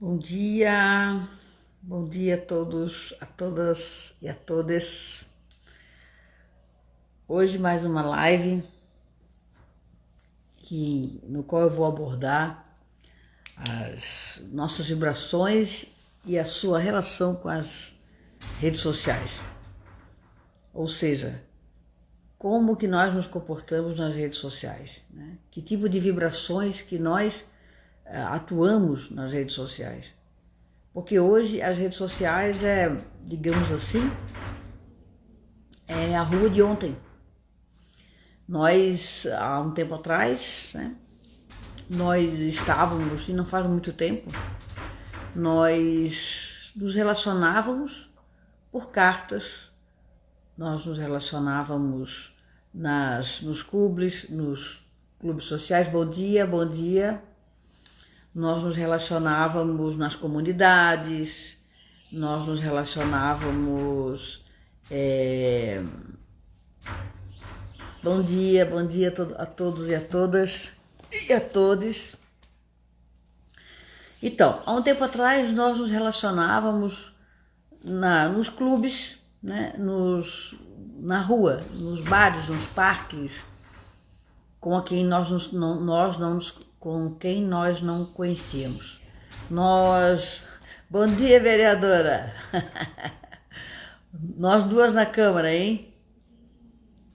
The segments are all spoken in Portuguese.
Bom dia a todos, a todas e a todes. Hoje mais uma live no qual eu vou abordar as nossas vibrações e a sua relação com as redes sociais. Ou seja, como que nós nos comportamos nas redes sociais, né? Que tipo de vibrações que nós atuamos nas redes sociais. Porque hoje as redes sociais digamos assim, é a rua de ontem. Nós, há um tempo atrás, né, nós estávamos, e não faz muito tempo, nós nos relacionávamos por cartas, nós nos relacionávamos nos clubes sociais, bom dia, bom dia. Nós nos relacionávamos nas comunidades, nós nos relacionávamos... Bom dia a todos e a todas e a todos. Então, há um tempo atrás nós nos relacionávamos nos clubes, né, na rua, nos bares, nos parques, com quem nós não conhecíamos. Bom dia, vereadora. Nós duas na Câmara, hein?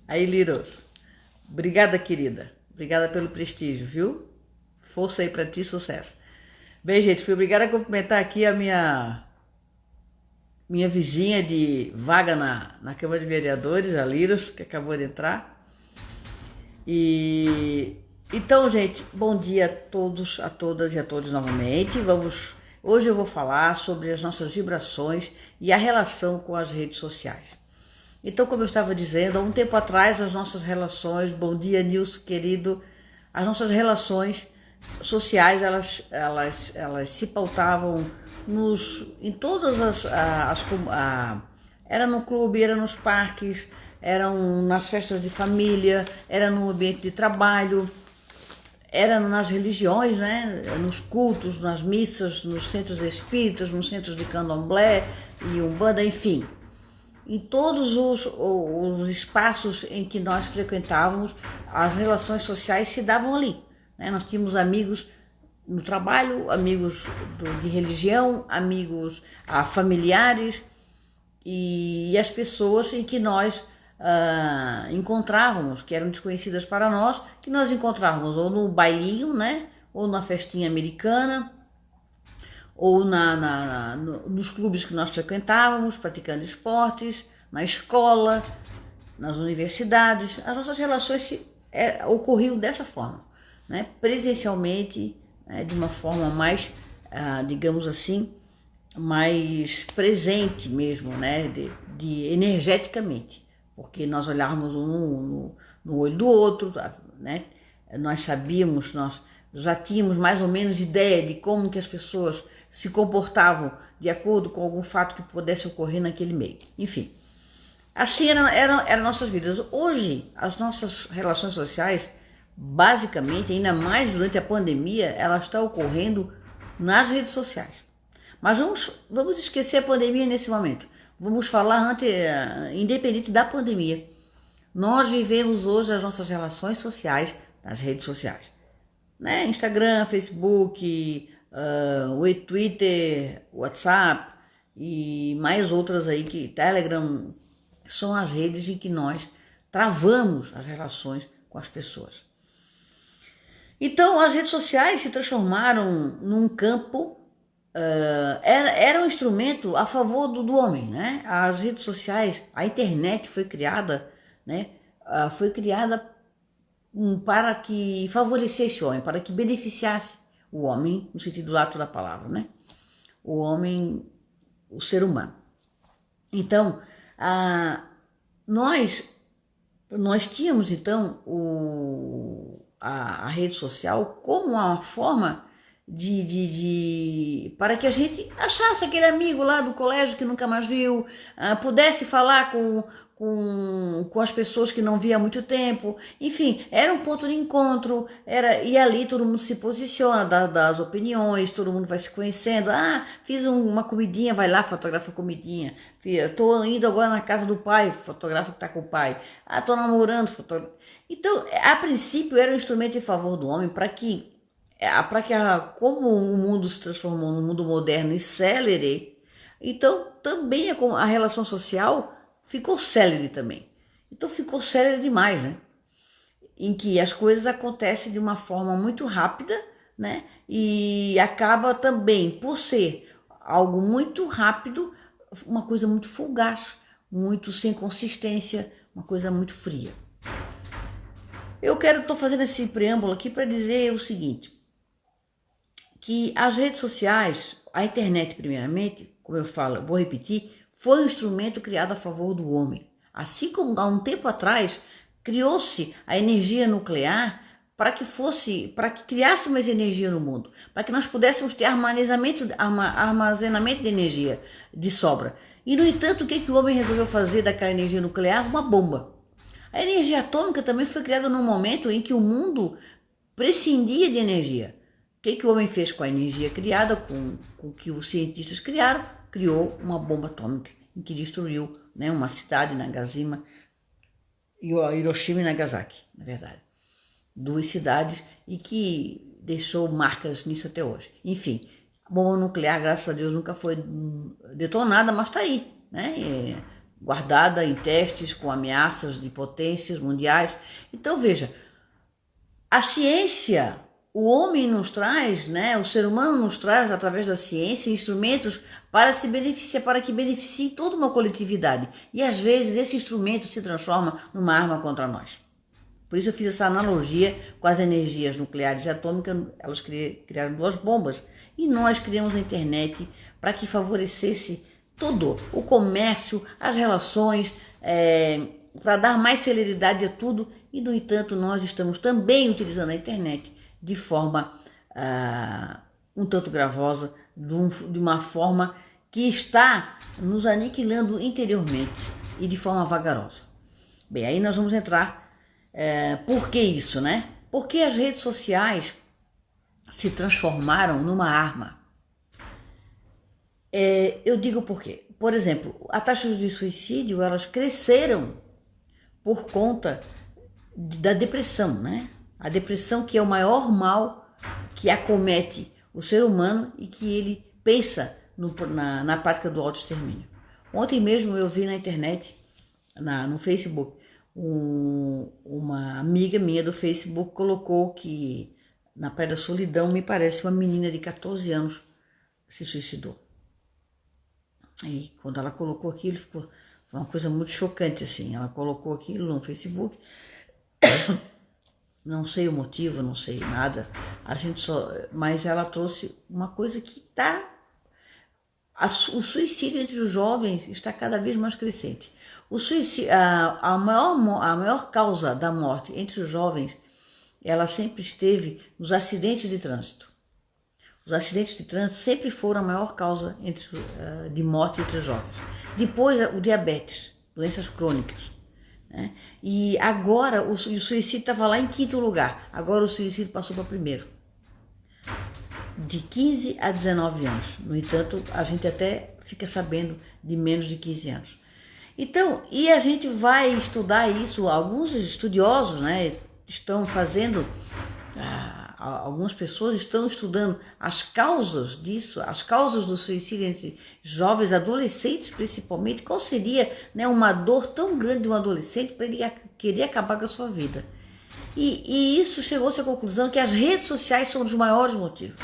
Aí, Liros. Obrigada, querida. Obrigada pelo prestígio, viu? Força aí pra ti, sucesso. Bem, gente, fui obrigada a cumprimentar aqui a minha vizinha de vaga na Câmara de Vereadores, a Liros, que acabou de entrar. Então, gente, bom dia a todos, a todas e a todos novamente. Hoje eu vou falar sobre as nossas vibrações e a relação com as redes sociais. Então, como eu estava dizendo, há um tempo atrás as nossas relações, bom dia Nilson querido, as nossas relações sociais, elas se pautavam em todas era no clube, era nos parques, eram nas festas de família, era no ambiente de trabalho, era nas religiões, né? Nos cultos, nas missas, nos centros espíritas, nos centros de candomblé e umbanda, enfim. Em todos os espaços em que nós frequentávamos, as relações sociais se davam ali, né? Nós tínhamos amigos no trabalho, amigos de religião, amigos familiares e as pessoas em que nós encontrávamos, que eram desconhecidas para nós, que nós encontrávamos ou no bailinho, né? Ou na festinha americana, ou nos clubes que nós frequentávamos, praticando esportes, na escola, nas universidades. As nossas relações ocorriam dessa forma, né? Presencialmente, né? De uma forma mais, digamos assim, mais presente mesmo, né? Energeticamente, porque nós olhávamos no olho do outro, né? Nós sabíamos, nós já tínhamos mais ou menos ideia de como que as pessoas se comportavam de acordo com algum fato que pudesse ocorrer naquele meio. Enfim, assim eram nossas vidas. Hoje, as nossas relações sociais, basicamente, ainda mais durante a pandemia, elas estão ocorrendo nas redes sociais. Mas vamos esquecer a pandemia nesse momento. Vamos falar independente da pandemia. Nós vivemos hoje as nossas relações sociais nas redes sociais, né? Instagram, Facebook, Twitter, WhatsApp e mais outras aí, Telegram, são as redes em que nós travamos as relações com as pessoas. Então, as redes sociais se transformaram num campo, era um instrumento a favor do homem, né? As redes sociais, a internet foi criada, né? Foi criada para que favorecesse o homem, para que beneficiasse o homem, no sentido lato da palavra, né? O homem, o ser humano. Então, nós tínhamos, então, a rede social como uma forma para que a gente achasse aquele amigo lá do colégio que nunca mais viu, pudesse falar com as pessoas que não via há muito tempo. Enfim, era um ponto de encontro, e ali todo mundo se posiciona, dá as opiniões, todo mundo vai se conhecendo. Ah, fiz uma comidinha, vai lá, fotografa a comidinha. Estou indo agora na casa do pai, fotografa que está com o pai. Ah, estou namorando, fotografa. Então, a princípio, era um instrumento em favor do homem como o mundo se transformou num mundo moderno e célere, então também a relação social ficou célere também. Então ficou célere demais, né? Em que as coisas acontecem de uma forma muito rápida, né? E acaba também, por ser algo muito rápido, uma coisa muito fugaz, muito sem consistência, uma coisa muito fria. Estou fazendo esse preâmbulo aqui para dizer o seguinte, que as redes sociais, a internet primeiramente, como eu falo, vou repetir, foi um instrumento criado a favor do homem. Assim como há um tempo atrás criou-se a energia nuclear para que criasse mais energia no mundo, para que nós pudéssemos ter armazenamento de energia de sobra. E no entanto, o que o homem resolveu fazer daquela energia nuclear? Uma bomba. A energia atômica também foi criada num momento em que o mundo prescindia de energia. O que o homem fez com a energia criada, com o que os cientistas criaram? Criou uma bomba atômica, em que destruiu, né, uma cidade, Nagasaki, Hiroshima e Nagasaki, na verdade. 2 cidades, e que deixou marcas nisso até hoje. Enfim, a bomba nuclear, graças a Deus, nunca foi detonada, mas está aí, né? Guardada em testes com ameaças de potências mundiais. Então, veja, a ciência, o homem nos traz, né? O ser humano nos traz, através da ciência, instrumentos para se beneficiar, para que beneficie toda uma coletividade. E às vezes esse instrumento se transforma numa arma contra nós. Por isso eu fiz essa analogia com as energias nucleares e atômicas. Elas criaram 2 bombas e nós criamos a internet para que favorecesse todo o comércio, as relações, para dar mais celeridade a tudo. E, no entanto, nós estamos também utilizando a internet de forma um tanto gravosa, de uma forma que está nos aniquilando interiormente e de forma vagarosa. Bem, aí nós vamos entrar. Por que isso, né? Porque as redes sociais se transformaram numa arma. Eu digo por quê. Por exemplo, as taxas de suicídio, elas cresceram por conta da depressão, né? A depressão, que é o maior mal que acomete o ser humano e que ele pensa na prática do autoextermínio. Ontem mesmo eu vi na internet, no Facebook, uma amiga minha do Facebook colocou que na Praia da Solidão, me parece, uma menina de 14 anos se suicidou. E quando ela colocou aquilo, foi uma coisa muito chocante, assim. Ela colocou aquilo no Facebook, não sei o motivo, não sei nada, mas ela trouxe uma coisa que o suicídio entre os jovens está cada vez mais crescente. O suicídio, a maior causa da morte entre os jovens, ela sempre esteve nos acidentes de trânsito. Os acidentes de trânsito sempre foram a maior causa de morte entre os jovens. Depois, o diabetes, doenças crônicas, né? E agora o suicídio estava lá em 5º lugar. Agora o suicídio passou para 1º. De 15 a 19 anos. No entanto, a gente até fica sabendo de menos de 15 anos. Então, e a gente vai estudar isso. Alguns estudiosos, né, estão fazendo... algumas pessoas estão estudando as causas disso, as causas do suicídio entre jovens, adolescentes principalmente. Qual seria, né, uma dor tão grande de um adolescente para ele querer acabar com a sua vida? E isso chegou-se à conclusão que as redes sociais são os maiores motivos.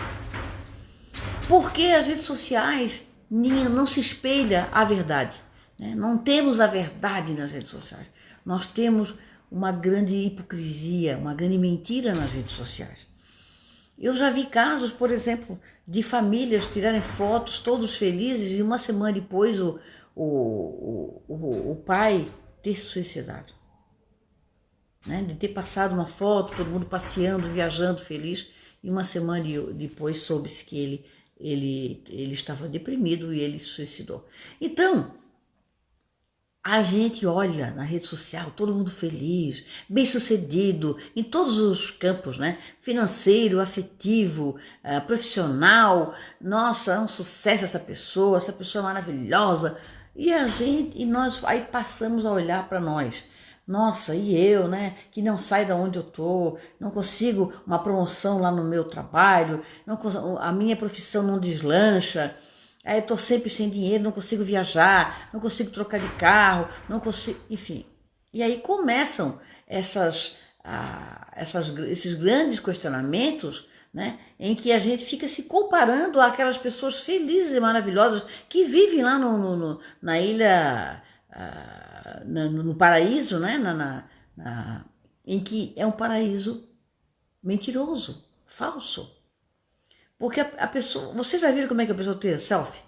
Porque as redes sociais não se espelha a verdade, né? Não temos a verdade nas redes sociais. Nós temos uma grande hipocrisia, uma grande mentira nas redes sociais. Eu já vi casos, por exemplo, de famílias tirarem fotos todos felizes e uma semana depois o pai ter se suicidado, né? De ter passado uma foto, todo mundo passeando, viajando, feliz, e uma semana depois soube-se que ele estava deprimido e ele se suicidou. Então, a gente olha na rede social, todo mundo feliz, bem-sucedido em todos os campos, né? Financeiro, afetivo, profissional. Nossa, é um sucesso essa pessoa é maravilhosa. E nós aí passamos a olhar para nós. Nossa, e eu, né? Que não saio da onde eu tô, não consigo uma promoção lá no meu trabalho, a minha profissão não deslancha. Aí eu tô sempre sem dinheiro, não consigo viajar, não consigo trocar de carro, não consigo, enfim. E aí começam esses grandes questionamentos, né, em que a gente fica se comparando àquelas pessoas felizes e maravilhosas que vivem lá na ilha, no paraíso, né, em que é um paraíso mentiroso, falso. Porque a pessoa, vocês já viram como é que a pessoa tira selfie?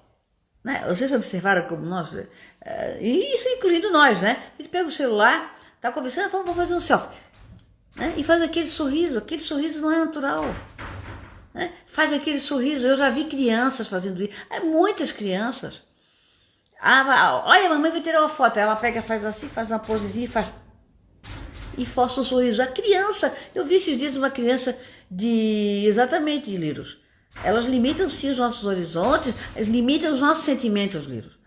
Né? Vocês já observaram como nós, e isso incluindo nós, né? A gente pega o celular, tá conversando, vamos fazer um selfie, né? E faz aquele sorriso não é natural, né? Faz aquele sorriso, eu já vi crianças fazendo isso, muitas crianças. Olha, a mamãe vai tirar uma foto, ela pega, faz assim, faz uma posezinha e força um sorriso. A criança, eu vi esses dias uma criança exatamente de Liros. Elas limitam sim os nossos horizontes, elas limitam os nossos sentimentos, Liros.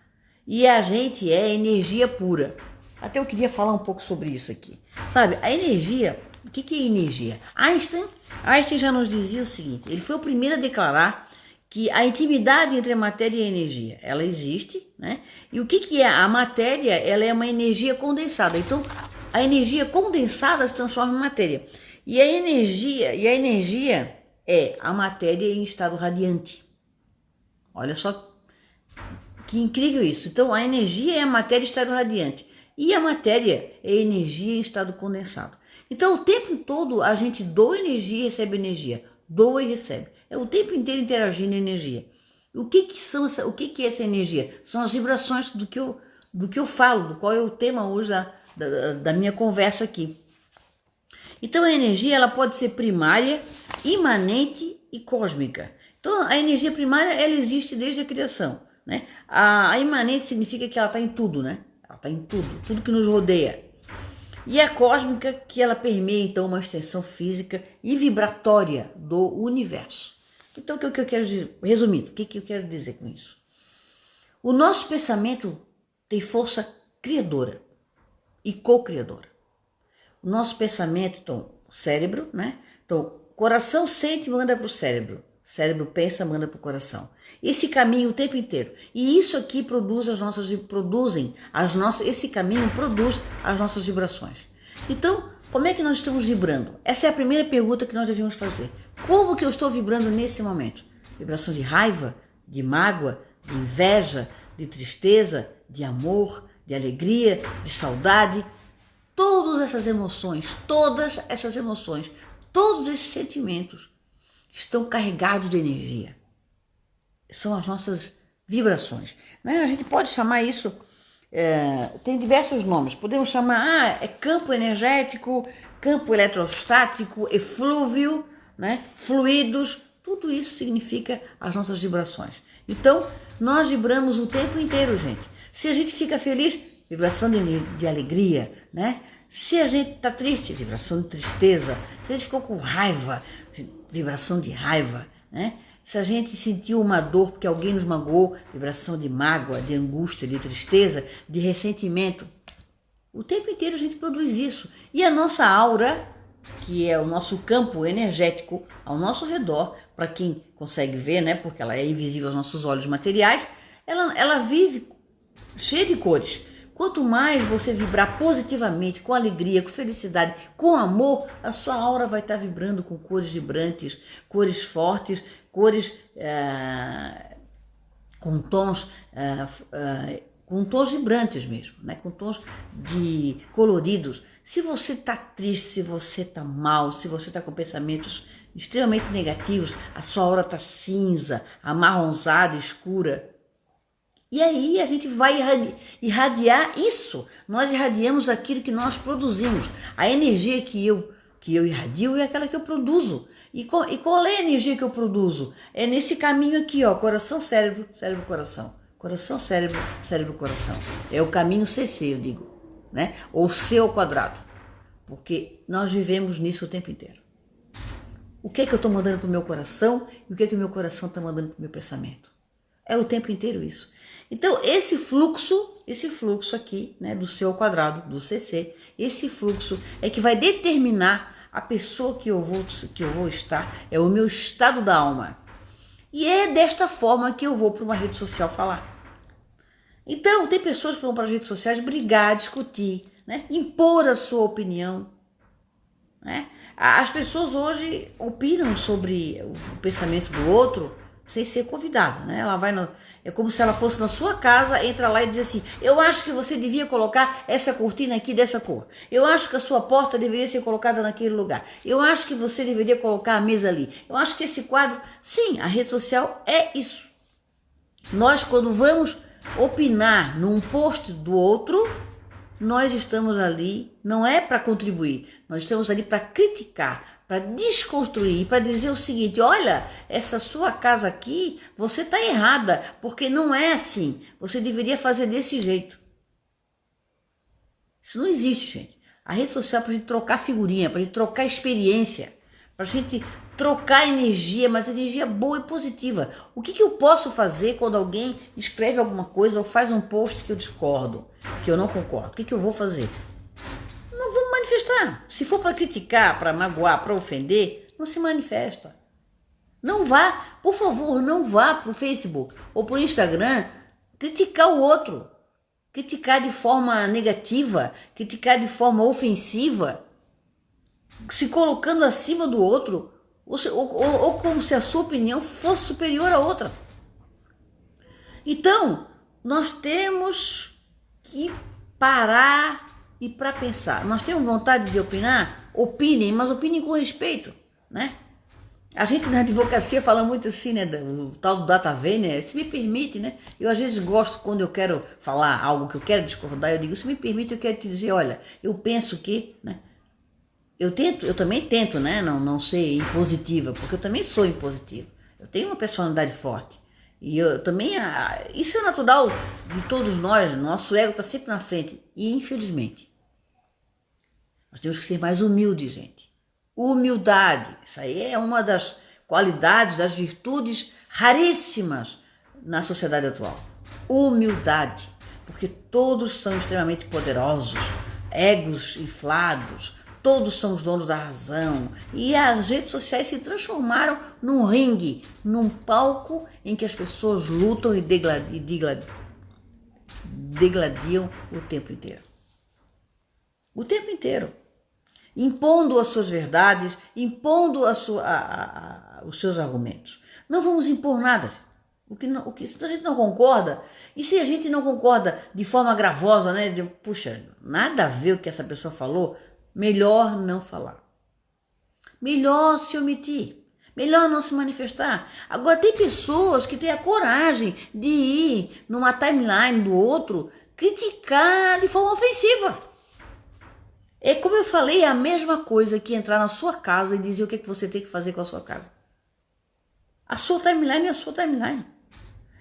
E a gente é energia pura. Até eu queria falar um pouco sobre isso aqui. Sabe, a energia, o que é energia? Einstein já nos dizia o seguinte, ele foi o primeiro a declarar que a intimidade entre a matéria e a energia, ela existe, né? E o que é? A matéria, ela é uma energia condensada. Então, a energia condensada se transforma em matéria. E a energia é a matéria em estado radiante. Olha só que incrível isso. Então, a energia é a matéria em estado radiante. E a matéria é a energia em estado condensado. Então, o tempo todo a gente doa energia e recebe energia. Doa e recebe. É o tempo inteiro interagindo energia. O que é essa energia? São as vibrações do que eu falo, do qual é o tema hoje da minha conversa aqui. Então a energia ela pode ser primária, imanente e cósmica. Então a energia primária ela existe desde a criação, né? A imanente significa que ela está em tudo, né? Ela está em tudo que nos rodeia. E a cósmica que ela permeia então uma extensão física e vibratória do universo. Então o que eu quero dizer, resumindo, o que eu quero dizer com isso? O nosso pensamento tem força criadora e co-criadora. O nosso pensamento, então, cérebro, né? Então, coração sente e manda para o cérebro. Cérebro pensa, manda para o coração. Esse caminho o tempo inteiro. E isso aqui esse caminho produz as nossas vibrações. Então, como é que nós estamos vibrando? Essa é a primeira pergunta que nós devemos fazer. Como que eu estou vibrando nesse momento? Vibração de raiva, de mágoa, de inveja, de tristeza, de amor, de alegria, de saudade. Todas essas emoções, todos esses sentimentos estão carregados de energia. São as nossas vibrações. Né? A gente pode chamar isso, tem diversos nomes. Podemos chamar, campo energético, campo eletrostático, eflúvio, né? Fluidos. Tudo isso significa as nossas vibrações. Então, nós vibramos o tempo inteiro, gente. Se a gente fica feliz, vibração de alegria, né? Se a gente está triste, vibração de tristeza. Se a gente ficou com raiva, vibração de raiva, né? Se a gente sentiu uma dor porque alguém nos magoou, vibração de mágoa, de angústia, de tristeza, de ressentimento. O tempo inteiro a gente produz isso. E a nossa aura, que é o nosso campo energético ao nosso redor, para quem consegue ver, né? Porque ela é invisível aos nossos olhos materiais, ela vive cheia de cores. Quanto mais você vibrar positivamente, com alegria, com felicidade, com amor, a sua aura vai estar vibrando com cores vibrantes, cores fortes, cores com tons vibrantes mesmo, né? Com tons de coloridos. Se você está triste, se você está mal, se você está com pensamentos extremamente negativos, a sua aura está cinza, amarronzada, escura. E aí a gente vai irradiar isso. Nós irradiamos aquilo que nós produzimos. A energia que eu irradio é aquela que eu produzo. E qual é a energia que eu produzo? É nesse caminho aqui, ó, coração, cérebro, cérebro, coração. Coração, cérebro, cérebro, coração. É o caminho CC, eu digo, né? Ou C ao quadrado. Porque nós vivemos nisso o tempo inteiro. O que é que eu estou mandando para o meu coração e o que é que o meu coração está mandando para o meu pensamento? É o tempo inteiro isso. Então, esse fluxo aqui, né, do C ao quadrado, do CC, esse fluxo é que vai determinar a pessoa que eu vou estar, é o meu estado da alma. E é desta forma que eu vou para uma rede social falar. Então, tem pessoas que vão para as redes sociais brigar, discutir, né, impor a sua opinião, né? As pessoas hoje opinam sobre o pensamento do outro sem ser convidada, né? Ela vai é como se ela fosse na sua casa, entra lá e diz assim: eu acho que você devia colocar essa cortina aqui dessa cor. Eu acho que a sua porta deveria ser colocada naquele lugar. Eu acho que você deveria colocar a mesa ali. Eu acho que esse quadro... Sim, a rede social é isso. Nós, quando vamos opinar num post do outro, nós estamos ali, não é para contribuir, nós estamos ali para criticar, para desconstruir, para dizer o seguinte: olha, essa sua casa aqui, você está errada, porque não é assim, você deveria fazer desse jeito. Isso não existe, gente. A rede social é para a gente trocar figurinha, para a gente trocar experiência, para a gente trocar energia, mas energia boa e positiva. O que eu posso fazer quando alguém escreve alguma coisa ou faz um post que eu discordo, que eu não concordo? O que eu vou fazer? Não vou me manifestar. Se for para criticar, para magoar, para ofender, não se manifesta. Não vá, por favor, não vá para o Facebook ou para o Instagram criticar o outro, criticar de forma negativa, criticar de forma ofensiva, se colocando acima do outro, ou como se a sua opinião fosse superior à outra. Então, nós temos que parar e para pensar. Nós temos vontade de opinar? Opinem, mas opinem com respeito, né? A gente na advocacia fala muito assim, né, do tal do data vênia, se me permite, né? Eu às vezes gosto, quando eu quero falar algo que eu quero discordar, eu digo: se me permite, eu quero te dizer, olha, eu penso que, né? Eu também tento, né, não ser impositiva, porque eu também sou impositiva. Eu tenho uma personalidade forte. E eu também, isso é natural de todos nós, nosso ego está sempre na frente. E infelizmente, nós temos que ser mais humildes, gente. Humildade, isso aí é uma das qualidades, das virtudes raríssimas na sociedade atual. Humildade, porque todos são extremamente poderosos, egos inflados, todos são os donos da razão. E as redes sociais se transformaram num ringue, num palco em que as pessoas lutam e degladiam o tempo inteiro. O tempo inteiro. Impondo as suas verdades, impondo os seus argumentos. Não vamos impor nada. Se a gente não concorda, e se a gente não concorda de forma gravosa, né? Puxa, nada a ver o que essa pessoa falou, melhor não falar. Melhor se omitir. Melhor não se manifestar. Agora, tem pessoas que têm a coragem de ir numa timeline do outro criticar de forma ofensiva. É como eu falei, é a mesma coisa que entrar na sua casa e dizer o que você tem que fazer com a sua casa. A sua timeline é a sua timeline.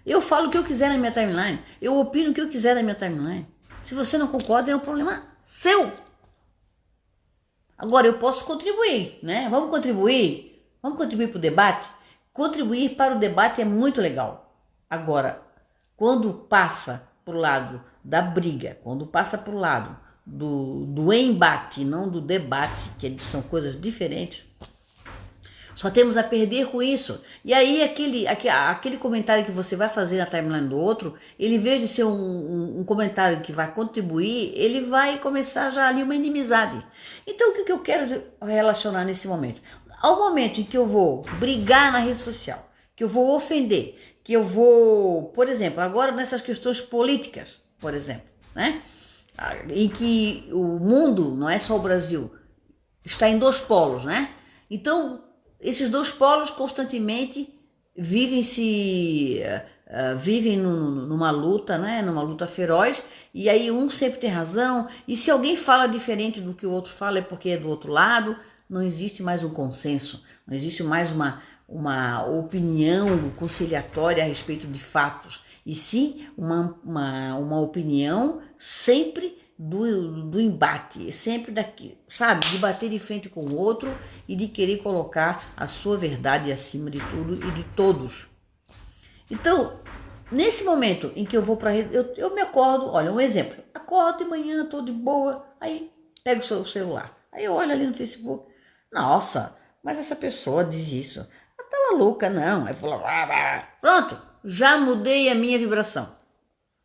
Eu falo o que eu quiser na minha timeline. Eu opino o que eu quiser na minha timeline. Se você não concorda, é um problema seu. Agora, eu posso contribuir, né? Vamos contribuir? Vamos contribuir para o debate? Contribuir para o debate é muito legal. Agora, quando passa para o lado da briga, quando passa para o lado do embate, não do debate, que são coisas diferentes, só temos a perder com isso. E aí aquele comentário que você vai fazer na timeline do outro, ele, em vez de ser um comentário que vai contribuir, ele vai começar já ali uma inimizade. Então o que eu quero relacionar nesse momento? Ao momento em que eu vou brigar na rede social, que eu vou ofender, que eu vou, por exemplo, agora nessas questões políticas, por exemplo, né? Em que o mundo, não é só o Brasil, está em dois polos, né? Então, esses dois polos constantemente vivem numa luta, né? Numa luta feroz, e aí um sempre tem razão, e se alguém fala diferente do que o outro fala é porque é do outro lado. Não existe mais um consenso, não existe mais uma opinião conciliatória a respeito de fatos, e sim uma opinião sempre do embate, sempre daqui, sabe, de bater de frente com o outro e de querer colocar a sua verdade acima de tudo e de todos. Então, nesse momento em que eu vou para a rede, eu me acordo, olha, um exemplo, acordo de manhã, tô de boa, aí pego o seu celular, aí eu olho ali no Facebook, nossa, mas essa pessoa diz isso, ela tá maluca, não, aí falo, pronto, já mudei a minha vibração.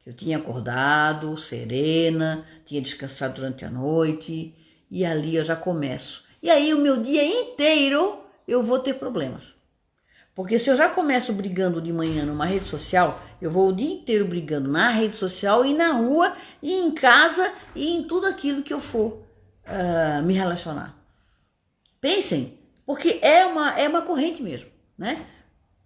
Eu tinha acordado, serena, tinha descansado durante a noite, e ali eu já começo. E aí o meu dia inteiro eu vou ter problemas. Porque se eu já começo brigando de manhã numa rede social, eu vou o dia inteiro brigando na rede social e na rua, e em casa, e em tudo aquilo que eu for me relacionar. Pensem, porque é uma corrente mesmo, né?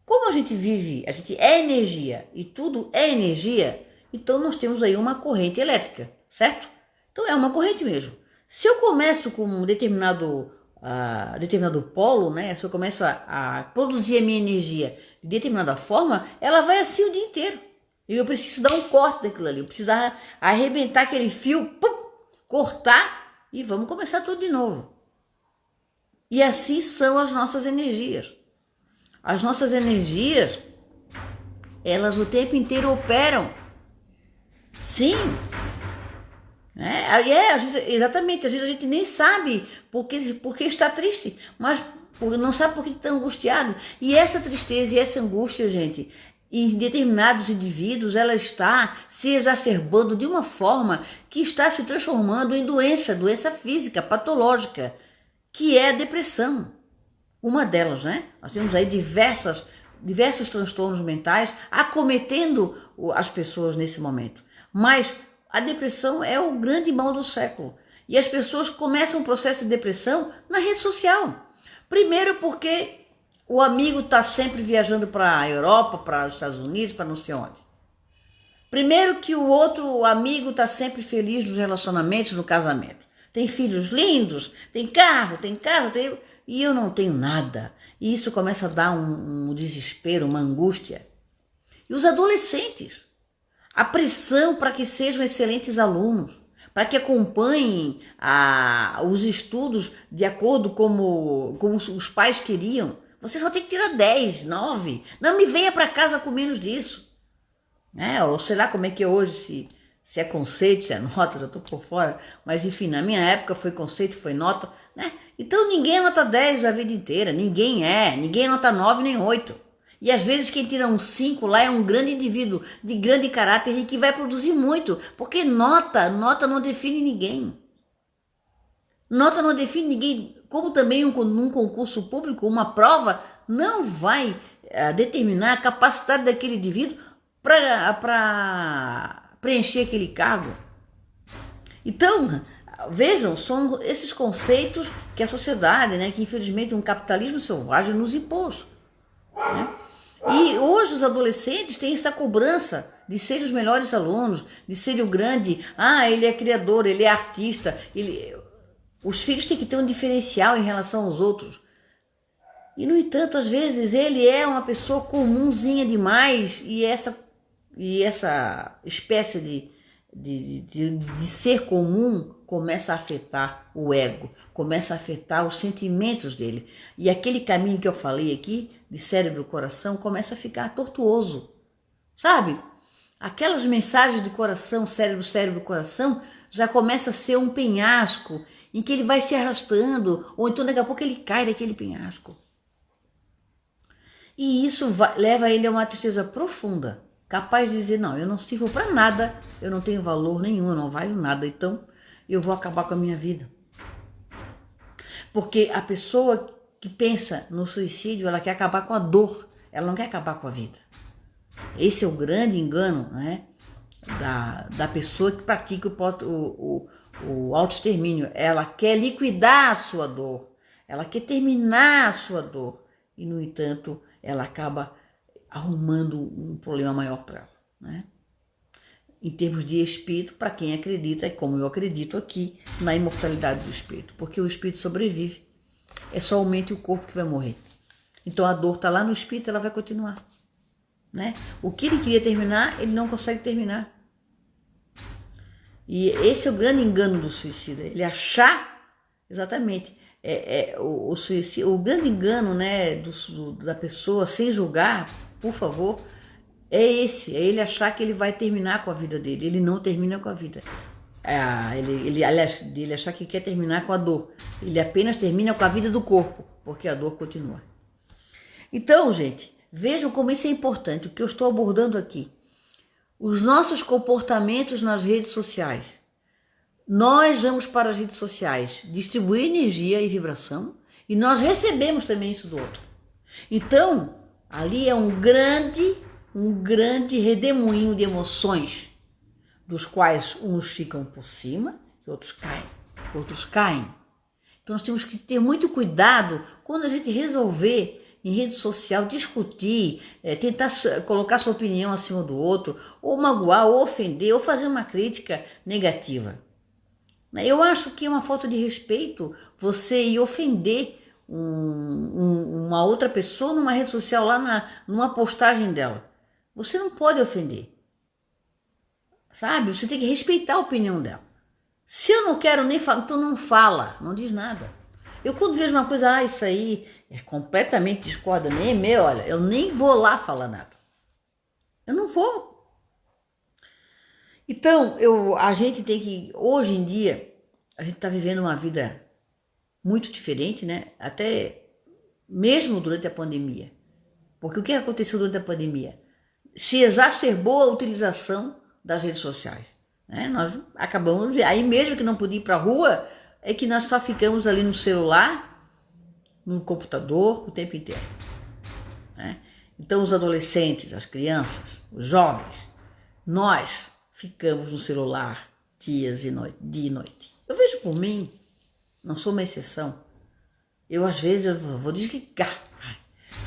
Como a gente vive, a gente é energia, e tudo é energia, então nós temos aí uma corrente elétrica, certo? Então é uma corrente mesmo. Se eu começo com um determinado polo, né? Se eu começo a produzir a minha energia de determinada forma, ela vai assim o dia inteiro. E eu preciso dar um corte daquilo ali, eu preciso arrebentar aquele fio, pum, cortar e vamos começar tudo de novo. E assim são as nossas energias. As nossas energias, elas o tempo inteiro operam. Sim. Exatamente. Às vezes a gente nem sabe porque está triste, mas não sabe por que está angustiado. E essa tristeza e essa angústia, gente, em determinados indivíduos, ela está se exacerbando de uma forma que está se transformando em doença física, patológica, que é a depressão. Uma delas, né? Nós temos aí diversos transtornos mentais acometendo as pessoas nesse momento. Mas a depressão é o grande mal do século. E as pessoas começam um processo de depressão na rede social. Primeiro porque o amigo está sempre viajando para a Europa, para os Estados Unidos, para não sei onde. Primeiro que o outro amigo está sempre feliz nos relacionamentos, no casamento. Tem filhos lindos, tem carro, tem casa, e eu não tenho nada. E isso começa a dar um desespero, uma angústia. E os adolescentes, a pressão para que sejam excelentes alunos, para que acompanhem os estudos de acordo como os pais queriam. Você só tem que tirar 10, 9. Não me venha para casa com menos disso. Ou sei lá como é que é hoje, se é conceito, se é nota, já estou por fora. Mas enfim, na minha época foi conceito, foi nota, né? Então ninguém é nota 10 a vida inteira, ninguém é nota 9 nem 8. E às vezes quem tira um 5 lá é um grande indivíduo de grande caráter e que vai produzir muito, porque nota não define ninguém. Nota não define ninguém, como também num concurso público, uma prova não vai determinar a capacidade daquele indivíduo para preencher aquele cargo. Então, vejam, são esses conceitos que a sociedade, né, que infelizmente um capitalismo selvagem nos impôs, né? E hoje os adolescentes têm essa cobrança de serem os melhores alunos, de serem o grande, ele é criador, ele é artista, os filhos têm que ter um diferencial em relação aos outros. E no entanto, às vezes ele é uma pessoa comunzinha demais e essa espécie de ser comum começa a afetar o ego, começa a afetar os sentimentos dele. E aquele caminho que eu falei aqui, de cérebro e coração, começa a ficar tortuoso, sabe? Aquelas mensagens de coração, cérebro, coração, já começa a ser um penhasco em que ele vai se arrastando, ou então daqui a pouco ele cai daquele penhasco. E isso leva ele a uma tristeza profunda, capaz de dizer, não, eu não sirvo para nada, eu não tenho valor nenhum, eu não valho nada, então eu vou acabar com a minha vida. Porque a pessoa que pensa no suicídio, ela quer acabar com a dor, ela não quer acabar com a vida. Esse é o grande engano, né, da pessoa que pratica o autoextermínio. Ela quer liquidar a sua dor, ela quer terminar a sua dor e, no entanto, ela acaba arrumando um problema maior para ela, né? Em termos de espírito, para quem acredita, como eu acredito aqui, na imortalidade do espírito, porque o espírito sobrevive, é só o mente e o corpo que vai morrer. Então a dor está lá no espírito, ela vai continuar, né? O que ele queria terminar, ele não consegue terminar. E esse é o grande engano do suicida, ele achar, exatamente, o suicídio, o grande engano, né, da pessoa, sem julgar, por favor, é ele achar que ele vai terminar com a vida dele. Ele não termina com a vida. Aliás, ele achar que quer terminar com a dor. Ele apenas termina com a vida do corpo, porque a dor continua. Então, gente, vejam como isso é importante, o que eu estou abordando aqui. Os nossos comportamentos nas redes sociais. Nós vamos para as redes sociais distribuir energia e vibração e nós recebemos também isso do outro. Então, ali é um grande redemoinho de emoções, dos quais uns ficam por cima e outros caem. Então nós temos que ter muito cuidado quando a gente resolver em rede social discutir, tentar colocar sua opinião acima do outro, ou magoar, ou ofender, ou fazer uma crítica negativa. Eu acho que é uma falta de respeito você ir ofender uma outra pessoa numa rede social, lá numa postagem dela. Você não pode ofender, sabe? Você tem que respeitar a opinião dela. Se eu não quero nem falar, então não fala, não diz nada. Eu quando vejo uma coisa, isso aí é completamente discorda, nem é meu, olha, eu nem vou lá falar nada. Eu não vou. Então, a gente tem que, hoje em dia, a gente está vivendo uma vida muito diferente, né? Até mesmo durante a pandemia. Porque o que aconteceu durante a pandemia? Se exacerbou a utilização das redes sociais. Né? Nós acabamos, aí mesmo que não podia ir para a rua, é que nós só ficamos ali no celular, no computador, o tempo inteiro. Né? Então os adolescentes, as crianças, os jovens, nós ficamos no celular dia e noite. Eu vejo por mim, não sou uma exceção. Eu às vezes eu vou desligar.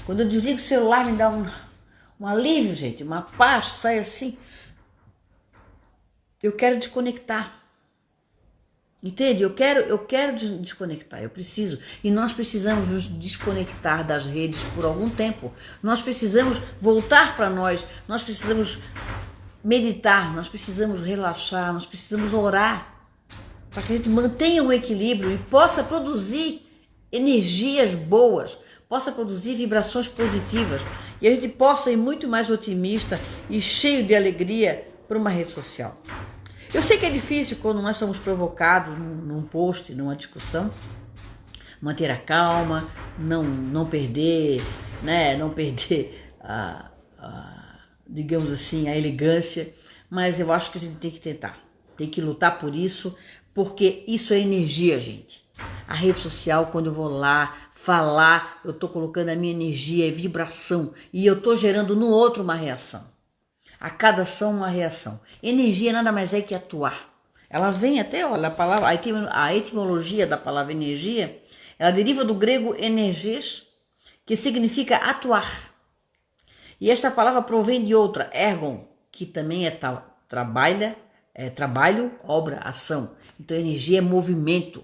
Quando eu desligo o celular me dá um alívio, gente, uma paz, sai assim. Eu quero desconectar. Entende? Eu quero desconectar, eu preciso. E nós precisamos nos desconectar das redes por algum tempo. Nós precisamos voltar para nós precisamos meditar, nós precisamos relaxar, nós precisamos orar, para que a gente mantenha um equilíbrio e possa produzir energias boas, possa produzir vibrações positivas e a gente possa ir muito mais otimista e cheio de alegria para uma rede social. Eu sei que é difícil quando nós somos provocados num post, numa discussão, manter a calma, não perder, né, não perder digamos assim, a elegância, mas eu acho que a gente tem que tentar, tem que lutar por isso, porque isso é energia, gente. A rede social, quando eu vou lá falar, eu estou colocando a minha energia, vibração, e eu estou gerando no outro uma reação. A cada ação, uma reação. Energia nada mais é que atuar. Ela vem até, olha, a etimologia da palavra energia, ela deriva do grego energes, que significa atuar. E esta palavra provém de outra, ergon, que também é trabalho, obra, ação. Então energia é movimento.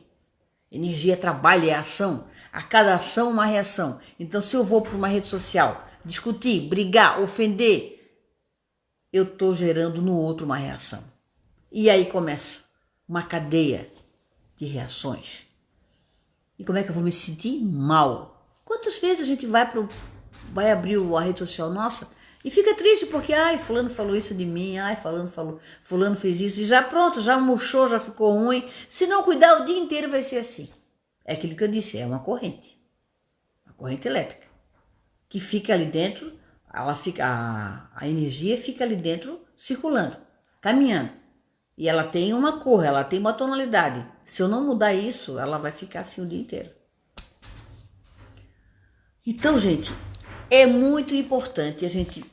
Energia é trabalho, é ação. A cada ação, uma reação. Então se eu vou para uma rede social, discutir, brigar, ofender, eu estou gerando no outro uma reação. E aí começa uma cadeia de reações. E como é que eu vou me sentir? Mal. Quantas vezes a gente vai abrir a rede social nossa e fica triste porque, fulano falou isso de mim, fulano fez isso, e já pronto, já murchou, já ficou ruim. Se não cuidar o dia inteiro vai ser assim. É aquilo que eu disse, é uma corrente elétrica, que fica ali dentro, a energia fica ali dentro circulando, caminhando. E ela tem uma cor, ela tem uma tonalidade. Se eu não mudar isso, ela vai ficar assim o dia inteiro. Então, gente, é muito importante a gente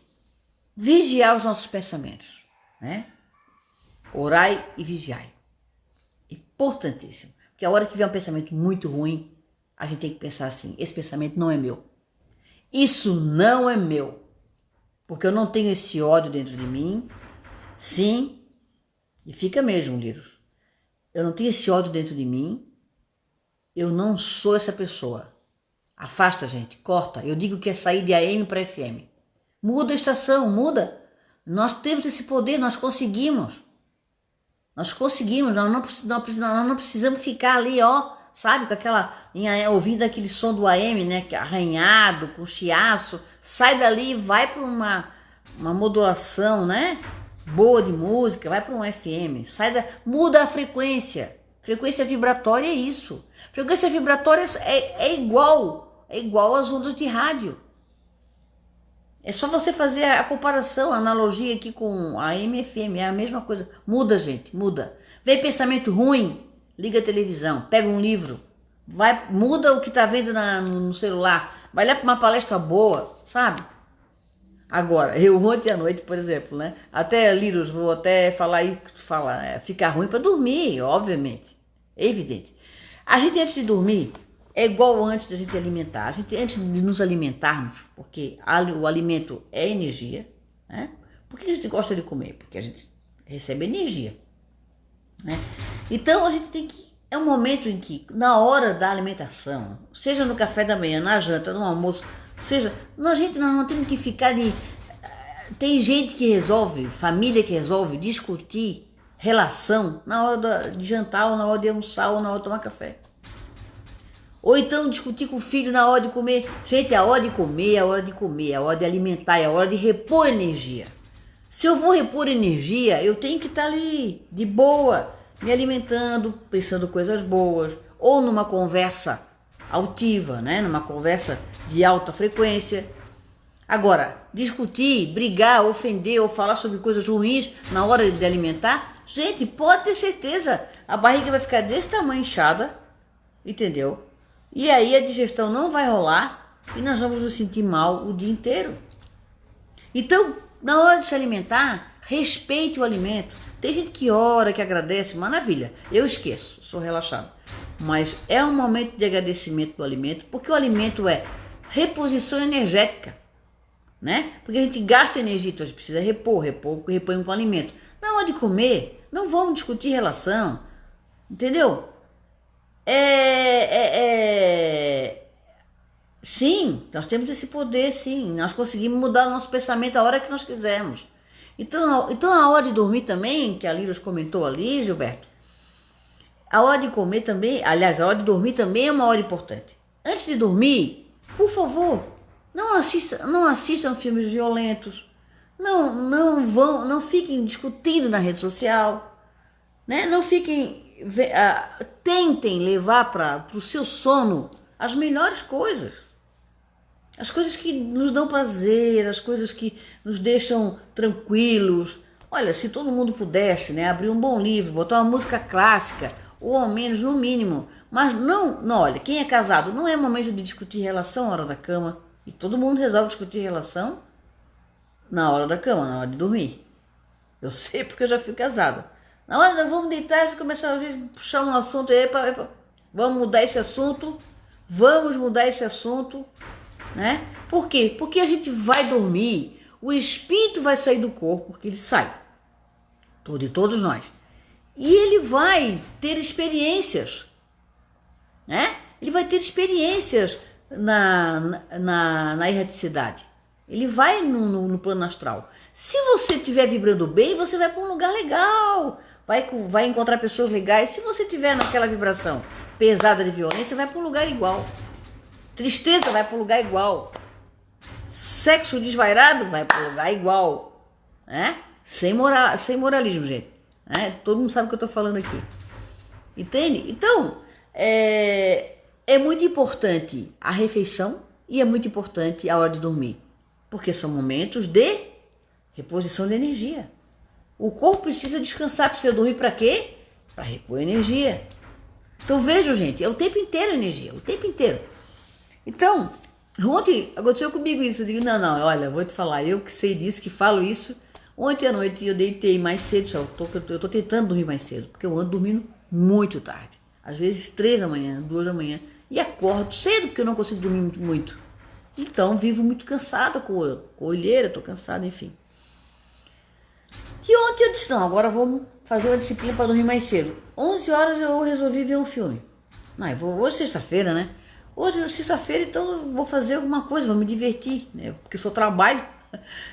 vigiar os nossos pensamentos, né? Orai e vigiai. Importantíssimo. Porque a hora que vier um pensamento muito ruim, a gente tem que pensar assim, esse pensamento não é meu. Isso não é meu. Porque eu não tenho esse ódio dentro de mim. Sim, e fica mesmo, Liros. Eu não tenho esse ódio dentro de mim. Eu não sou essa pessoa. Afasta, gente, corta. Eu digo que é sair de AM para FM. Muda a estação, muda. Nós temos esse poder, nós conseguimos. Nós conseguimos, nós não precisamos ficar ali, ó, sabe, com aquela, ouvindo aquele som do AM, né, arranhado, com chiaço. Sai dali e vai para uma modulação, né, boa de música, vai para um FM. Muda a frequência. Frequência vibratória é isso. Frequência vibratória é igual às ondas de rádio. É só você fazer a comparação, a analogia aqui com a AM e FM, é a mesma coisa. Muda, gente, muda. Vem pensamento ruim, liga a televisão, pega um livro, muda o que tá vendo no celular, vai lá para uma palestra boa, sabe? Agora, eu ontem à noite, por exemplo, né? Até, Liros, vou até ficar ruim para dormir, obviamente, é evidente. A gente antes de dormir, é igual antes da gente alimentar. A gente, antes de nos alimentarmos, porque o alimento é energia, né? Por que a gente gosta de comer? Porque a gente recebe energia, né? Então a gente tem que... É um momento em que, na hora da alimentação, seja no café da manhã, na janta, no almoço, seja... Nós não temos que ficar de... Tem gente que resolve, família que resolve discutir relação na hora de jantar, ou na hora de almoçar, ou na hora de tomar café. Ou então discutir com o filho na hora de comer. Gente, a hora de comer, a hora de comer, a hora de alimentar, é a hora de repor energia. Se eu vou repor energia, eu tenho que estar ali, de boa, me alimentando, pensando coisas boas, ou numa conversa altiva, né? Numa conversa de alta frequência. Agora, discutir, brigar, ofender ou falar sobre coisas ruins na hora de alimentar, gente, pode ter certeza, a barriga vai ficar desse tamanho inchada, entendeu? E aí a digestão não vai rolar e nós vamos nos sentir mal o dia inteiro. Então, na hora de se alimentar, respeite o alimento. Tem gente que ora, que agradece, maravilha. Eu esqueço, sou relaxado. Mas é um momento de agradecimento do alimento, porque o alimento é reposição energética, né? Porque a gente gasta energia, então a gente precisa repõe com o alimento. Na hora de comer, não vamos discutir relação, entendeu? Sim, nós temos esse poder, sim. Nós conseguimos mudar o nosso pensamento a hora que nós quisermos. Então a hora de dormir também, que a Liros comentou ali, Gilberto, a hora de comer também, aliás, a hora de dormir também é uma hora importante. Antes de dormir, por favor, não assistam filmes violentos, não fiquem discutindo na rede social, né? Não fiquem... tentem levar para o seu sono as melhores coisas, as coisas que nos dão prazer, as coisas que nos deixam tranquilos. Olha, se todo mundo pudesse, né, abrir um bom livro, botar uma música clássica, ou ao menos no mínimo, mas não, olha, quem é casado, não é momento de discutir relação na hora da cama, e todo mundo resolve discutir relação na hora da cama, na hora de dormir. Eu sei porque eu já fui casada. Na hora de vamos deitar, começar às vezes a puxar um assunto, vamos mudar esse assunto, né? Por quê? Porque a gente vai dormir, o espírito vai sair do corpo, porque ele sai, todos nós, e ele vai ter experiências, né? Ele vai ter experiências na erraticidade, ele vai no plano astral. Se você estiver vibrando bem, você vai para um lugar legal, vai encontrar pessoas legais. Se você estiver naquela vibração pesada de violência, vai para um lugar igual. Tristeza vai para um lugar igual. Sexo desvairado vai para um lugar igual, né? Sem moralismo, gente, né? Todo mundo sabe o que eu estou falando aqui, entende? Então, é muito importante a refeição e é muito importante a hora de dormir, porque são momentos de reposição de energia. O corpo precisa descansar, precisa dormir para quê? Para repor energia. Então vejam, gente, é o tempo inteiro energia, o tempo inteiro. Então, ontem aconteceu comigo isso. Eu digo, não, olha, vou te falar, eu que sei disso, que falo isso. Ontem à noite eu deitei mais cedo, eu tô tentando dormir mais cedo, porque eu ando dormindo muito tarde. Às vezes 3 da manhã, 2 da manhã. E acordo cedo, porque eu não consigo dormir muito. Então, vivo muito cansada, com olheira, tô cansada, enfim. E ontem eu disse, não, agora vamos fazer uma disciplina para dormir mais cedo. 11 horas eu resolvi ver um filme. Não, hoje é sexta-feira, né? Hoje é sexta-feira, então eu vou fazer alguma coisa, vou me divertir, né? Porque eu só trabalho.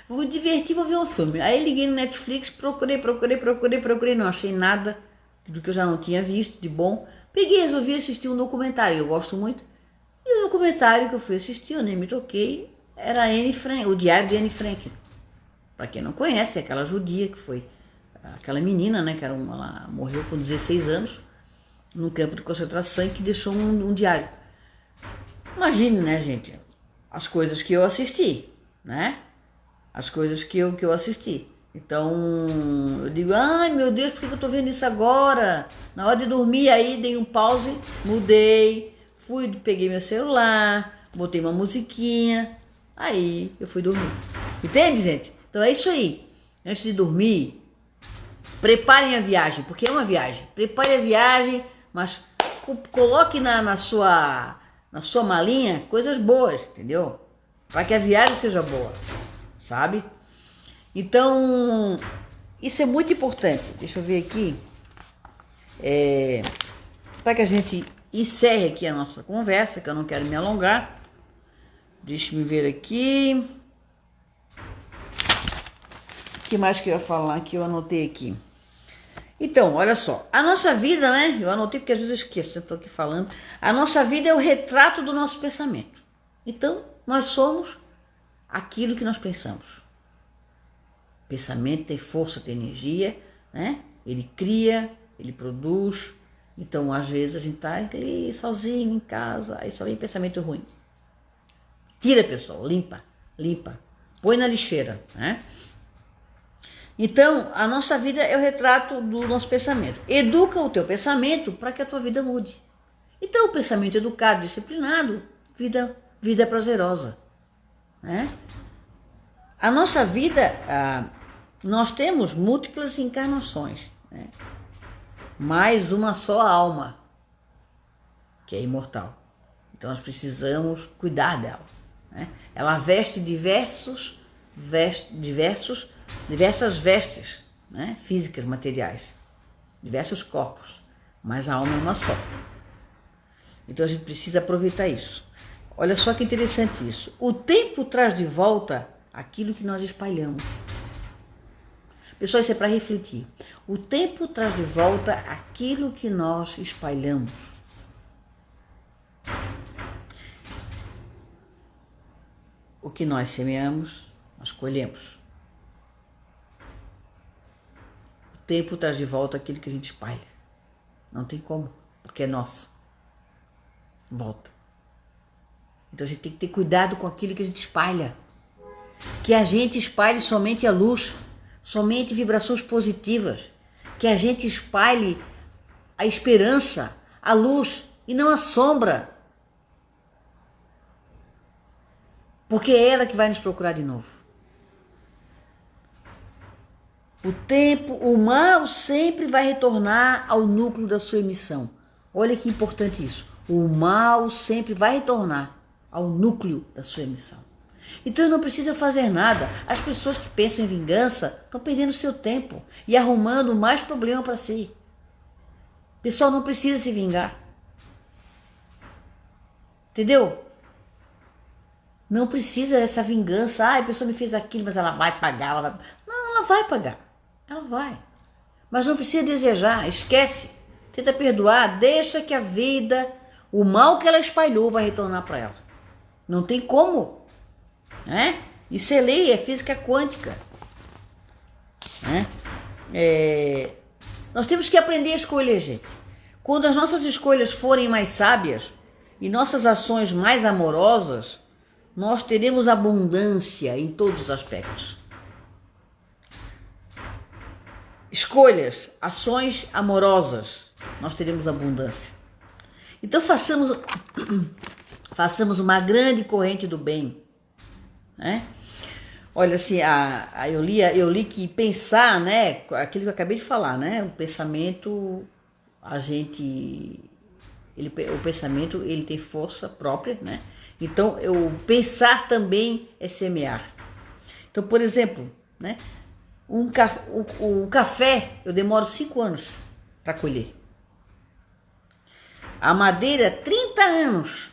Vou me divertir, vou ver um filme. Aí liguei no Netflix, procurei, não achei nada do que eu já não tinha visto de bom. Peguei e resolvi assistir um documentário, eu gosto muito. E o documentário que eu fui assistir, eu nem me toquei, era Anne Frank, o Diário de Anne Frank. Para quem não conhece, é aquela judia que foi, aquela menina, né, que era ela morreu com 16 anos, num campo de concentração, que deixou um diário. Imagine, né, gente, as coisas que eu assisti, né? As coisas que eu assisti. Então, eu digo, ai meu Deus, por que eu tô vendo isso agora? Na hora de dormir, aí dei um pause, mudei, peguei meu celular, botei uma musiquinha, aí eu fui dormir. Entende, gente? Então é isso aí. Antes de dormir, preparem a viagem, porque é uma viagem. Prepare a viagem, mas coloque na sua malinha coisas boas, entendeu? Para que a viagem seja boa, sabe? Então, isso é muito importante. Deixa eu ver aqui. Para que a gente encerre aqui a nossa conversa, que eu não quero me alongar. Deixa eu ver aqui. O que mais que eu ia falar que eu anotei aqui? Então, olha só. A nossa vida, né? Eu anotei porque às vezes eu esqueço, eu estou aqui falando. A nossa vida é o retrato do nosso pensamento. Então, nós somos aquilo que nós pensamos. Pensamento tem força, tem energia, né? Ele cria, ele produz. Então, às vezes, a gente tá ali sozinho em casa, aí só vem pensamento ruim. Tira, pessoal, limpa. Põe na lixeira, né? Então, a nossa vida é o retrato do nosso pensamento. Educa o teu pensamento para que a tua vida mude. Então, o pensamento educado, disciplinado, vida prazerosa, né? A nossa vida, nós temos múltiplas encarnações, né? Mais uma só alma, que é imortal. Então nós precisamos cuidar dela, né? Ela veste diversas vestes, né? Físicas, materiais, diversos corpos, mas a alma é uma só. Então a gente precisa aproveitar isso. Olha só que interessante isso. O tempo traz de volta aquilo que nós espalhamos. Pessoal, isso é para refletir. O tempo traz de volta aquilo que nós espalhamos. O que nós semeamos, nós colhemos. O tempo traz de volta aquilo que a gente espalha. Não tem como, porque é nosso. Volta. Então a gente tem que ter cuidado com aquilo que a gente espalha. Que a gente espalhe somente a luz, somente vibrações positivas. Que a gente espalhe a esperança, a luz e não a sombra. Porque é ela que vai nos procurar de novo. O mal sempre vai retornar ao núcleo da sua emissão. Olha que importante isso. O mal sempre vai retornar ao núcleo da sua emissão. Então não precisa fazer nada. As pessoas que pensam em vingança estão perdendo seu tempo e arrumando mais problema para si. O pessoal não precisa se vingar. Entendeu? Não precisa dessa vingança. A pessoa me fez aquilo, mas ela vai pagar. Não, ela vai pagar. Ela vai. Mas não precisa desejar. Esquece. Tenta perdoar. Deixa que a vida, o mal que ela espalhou, vai retornar para ela. Não tem como. Né? Isso é lei, é física quântica. Né? Nós temos que aprender a escolher, gente. Quando as nossas escolhas forem mais sábias e nossas ações mais amorosas, nós teremos abundância em todos os aspectos. Escolhas, ações amorosas, nós teremos abundância. Então façamos uma grande corrente do bem. Né? Olha, assim, eu li que pensar, né, aquilo que eu acabei de falar, né, o pensamento, o pensamento, ele tem força própria, né, então pensar também é semear. Então, por exemplo, né, o café, eu demoro 5 anos para colher. A madeira, 30 anos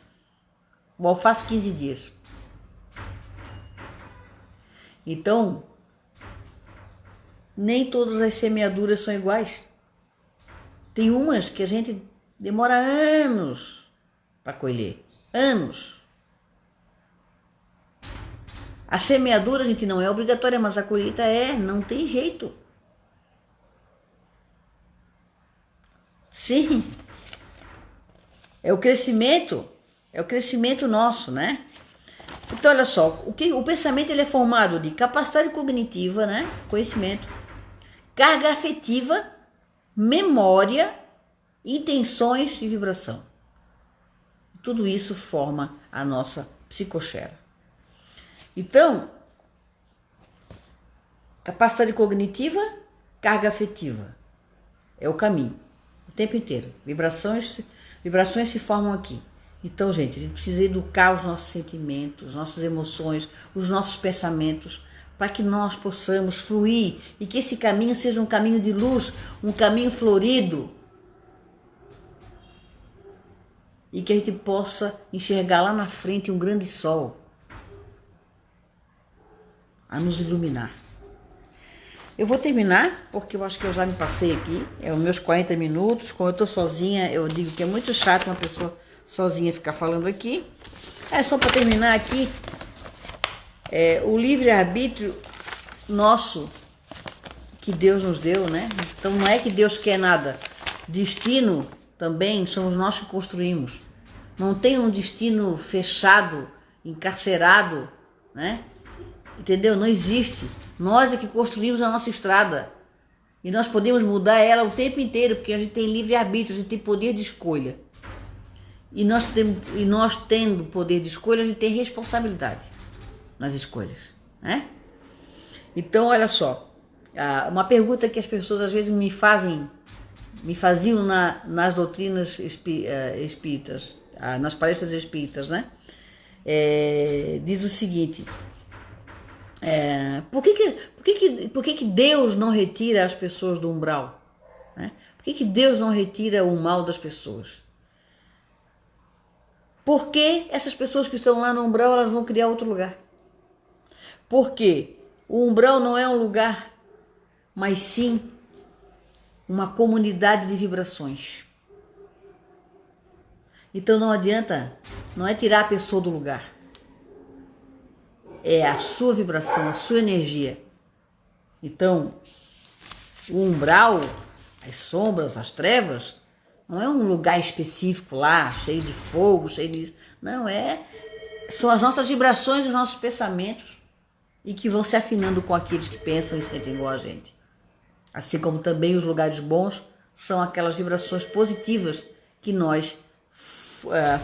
o alface 15 dias. Então, nem todas as semeaduras são iguais. Tem umas que a gente demora anos para colher. Anos. A semeadura, gente, não é obrigatória, mas a colheita é, não tem jeito. Sim. É o crescimento nosso, né? Então, olha só, o pensamento ele é formado de capacidade cognitiva, né? Conhecimento, carga afetiva, memória, intenções e vibração. Tudo isso forma a nossa psicosfera. Então, capacidade cognitiva, carga afetiva. É o caminho, o tempo inteiro. Vibrações se formam aqui. Então, gente, a gente precisa educar os nossos sentimentos, nossas emoções, os nossos pensamentos, para que nós possamos fluir e que esse caminho seja um caminho de luz, um caminho florido. E que a gente possa enxergar lá na frente um grande sol a nos iluminar. Eu vou terminar, porque eu acho que eu já me passei aqui. É os meus 40 minutos. Quando eu tô sozinha, eu digo que é muito chato uma pessoa sozinha ficar falando aqui. É só para terminar aqui. O livre-arbítrio nosso, que Deus nos deu, né? Então não é que Deus quer nada. Destino também somos nós que construímos. Não tem um destino fechado, encarcerado, né? Entendeu? Não existe. Nós é que construímos a nossa estrada. E nós podemos mudar ela o tempo inteiro, porque a gente tem livre-arbítrio, a gente tem poder de escolha. E nós tendo poder de escolha, a gente tem responsabilidade nas escolhas, né? Então, olha só. Uma pergunta que as pessoas às vezes me faziam nas doutrinas espíritas, nas palestras espíritas, né? Diz o seguinte: por que Deus não retira as pessoas do umbral? Né? Por que Deus não retira o mal das pessoas? Porque essas pessoas que estão lá no umbral, elas vão criar outro lugar. Porque o umbral não é um lugar, mas sim uma comunidade de vibrações. Então não adianta, não é tirar a pessoa do lugar. É a sua vibração, a sua energia. Então, o umbral, as sombras, as trevas, não é um lugar específico lá, cheio de fogo, cheio de... Não, são as nossas vibrações, os nossos pensamentos, e que vão se afinando com aqueles que pensam e sentem igual a gente. Assim como também os lugares bons são aquelas vibrações positivas que nós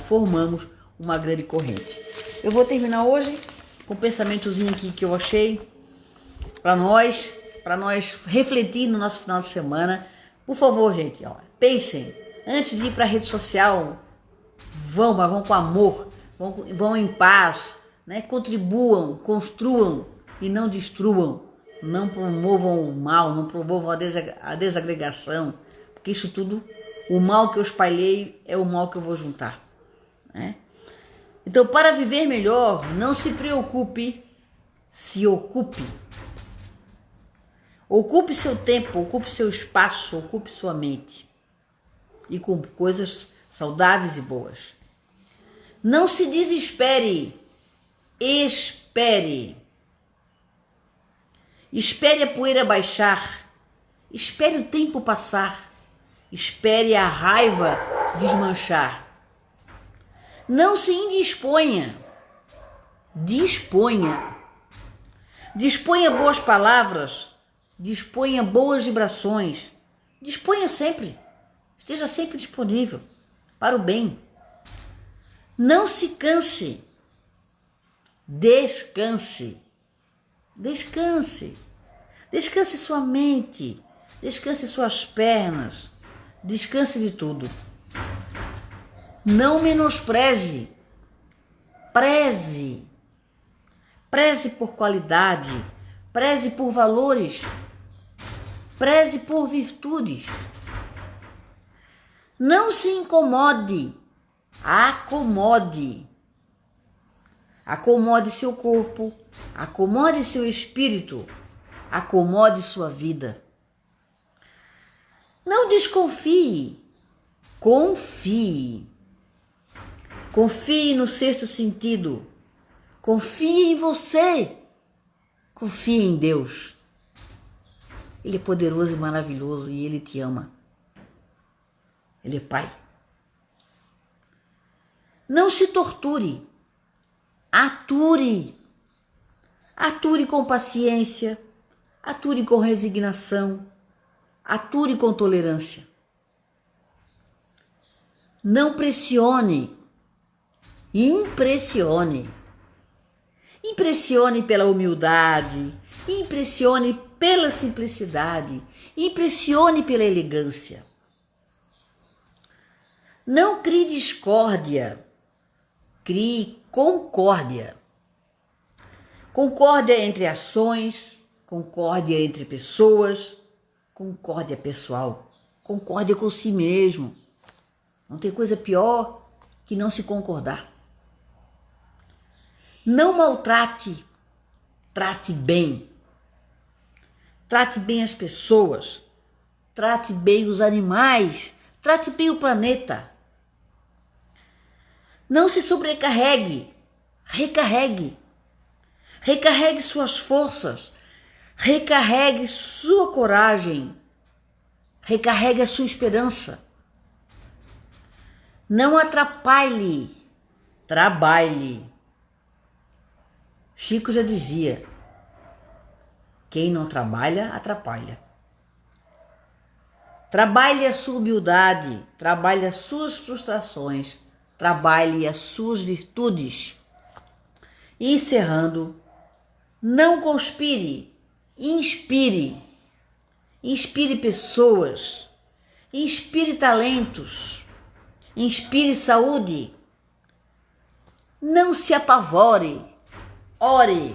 formamos uma grande corrente. Eu vou terminar hoje com um pensamentozinho aqui que eu achei para nós refletir no nosso final de semana. Por favor, gente, pensem, antes de ir para a rede social, vão com amor, vão em paz, né? Contribuam, construam e não destruam, não promovam o mal, não promovam a desagregação, porque isso tudo, o mal que eu espalhei é o mal que eu vou juntar, né? Então, para viver melhor, não se preocupe, se ocupe. Ocupe seu tempo, ocupe seu espaço, ocupe sua mente. E com coisas saudáveis e boas. Não se desespere, espere. Espere a poeira baixar, espere o tempo passar, espere a raiva desmanchar. Não se indisponha, disponha. Disponha boas palavras, disponha boas vibrações, disponha sempre, esteja sempre disponível para o bem. Não se canse, descanse, descanse, descanse sua mente, descanse suas pernas, descanse de tudo. Não menospreze, preze por qualidade, preze por valores, preze por virtudes. Não se incomode, acomode. acomode seu corpo, acomode seu espírito, acomode sua vida. Não desconfie, confie. Confie no sexto sentido. Confie em você. Confie em Deus. Ele é poderoso e maravilhoso e Ele te ama. Ele é Pai. Não se torture. Ature. Ature com paciência. Ature com resignação. Ature com tolerância. Não pressione. Impressione. Impressione pela humildade. Impressione pela simplicidade. Impressione pela elegância. Não crie discórdia. Crie concórdia. Concórdia entre ações, concórdia entre pessoas, concórdia pessoal, concórdia com si mesmo. Não tem coisa pior que não se concordar. Não maltrate, trate bem. Trate bem as pessoas, trate bem os animais, trate bem o planeta. Não se sobrecarregue, recarregue. Recarregue suas forças, recarregue sua coragem, recarregue a sua esperança. Não atrapalhe, trabalhe. Chico já dizia, quem não trabalha, atrapalha. Trabalhe a sua humildade, trabalhe as suas frustrações, trabalhe as suas virtudes. E encerrando, não conspire, inspire. Inspire pessoas, inspire talentos, inspire saúde. Não se apavore, ore,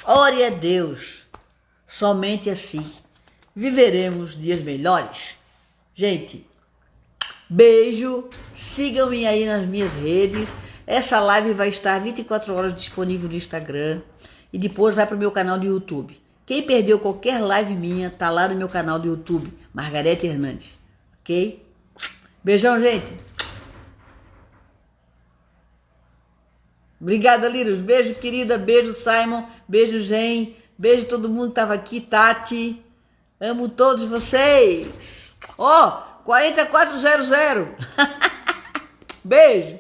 ore a Deus. Somente assim viveremos dias melhores. Gente, beijo, sigam-me aí nas minhas redes. Essa live vai estar 24 horas disponível no Instagram e depois vai para o meu canal do YouTube. Quem perdeu qualquer live minha, tá lá no meu canal do YouTube, Margarete Hernandes, ok? Beijão, gente. Obrigada, Liros. Beijo, querida. Beijo, Simon. Beijo, Gen. Beijo todo mundo que estava aqui. Tati. Amo todos vocês. Ó, 4400. Beijo.